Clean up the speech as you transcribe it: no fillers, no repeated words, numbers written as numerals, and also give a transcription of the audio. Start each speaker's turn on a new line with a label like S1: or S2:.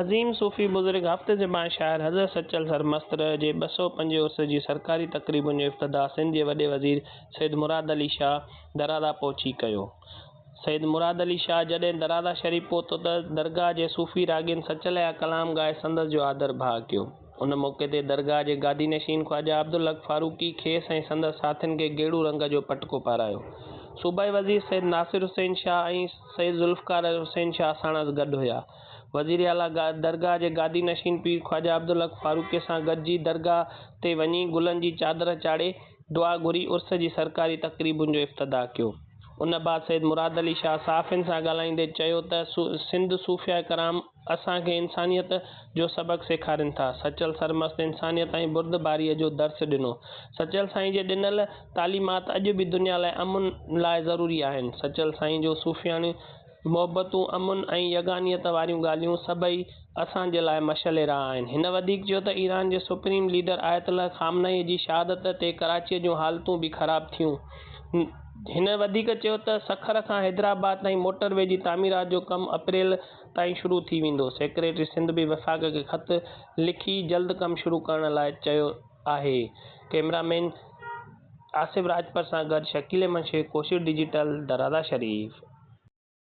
S1: अज़ीम सूफ़ी बुज़ुर्ग हफ़्ते जे ॿाहिरि शाइर हज़रत सचल सरमस्त जे 205 उर्स जी सरकारी तक़रीबुनि जो इफ़्तिताह सिंध जे वॾे वज़ीर सैयद मुराद अली शाह दरादा पहुची कयो। सैयद मुराद अली शाह जॾहिं दरादा शरीफ़ पहुतो त दरगाह जे सूफ़ी राॻियुनि सचल जा कलाम ॻाए संदसि जो आदर भाउ कयो। उन मौक़े ते दरगाह जे गादी नशीन ख़्वाजा अब्दुल हक़ फारूकी खेसि ऐं संदसि साथियुनि खे गेड़ू रंग जो पटको पारायो। सूबाई वज़ीर सैयद नासिर हुसैन शाह ऐं सैयद ज़ुल्फ़कार हुसैन शाह साणसि गॾु हुआ। वज़ीर आला दरगाह जे गादी नशीन पीर ख़्वाजा अब्दुल हक़ फारूकी सां गॾिजी दरगाह ते वञी गुलनि जी चादर चाढ़े दुआ घुरी उर्स जी सरकारी तक़रीबुनि जो इफ़्तिताह कयो। उन बाद सैयद मुराद अली शाह सहाफ़ियुनि सां ॻाल्हाईंदे चयो त सिंध सूफ़िया कराम असांखे इंसानियत जो सबक़ सेखारीनि था। सचल सरमस्त इंसानियत ऐं बुर्दबारीअ जो दर्स ॾिनो। सचल साईं जे ॾिनल तालीमात अॼु बि दुनिया लाइ अमुन लाइ ज़रूरी आहिनि। सचल साईं जो सूफ़ियानी मोहबतूं अमुन ऐं यगानियत वारियूं ॻाल्हियूं सभई असांजे लाइ मशअले राह आहिनि। हिन वधीक चयो त ईरान जे सुप्रीम लीडर आयतुल्ला ख़ामनई जी शहादत ते कराचीअ जूं हालतूं बि ख़राब थियूं। हिन वधीक चयो त सखर खां हैदराबाद ताईं मोटरवे जी तामीरात जो कमु अप्रैल ताईं शुरू थी वेंदो। सेक्रेटरी सिंध बि वफ़ाक़ खे ख़त लिखी जल्द कमु शुरू करण लाइ चयो आहे। कैमरामैन आसिफ राजपूत सां गॾु शकील अहमद शेख, कोशिश डिजिटल, दरादा शरीफ़।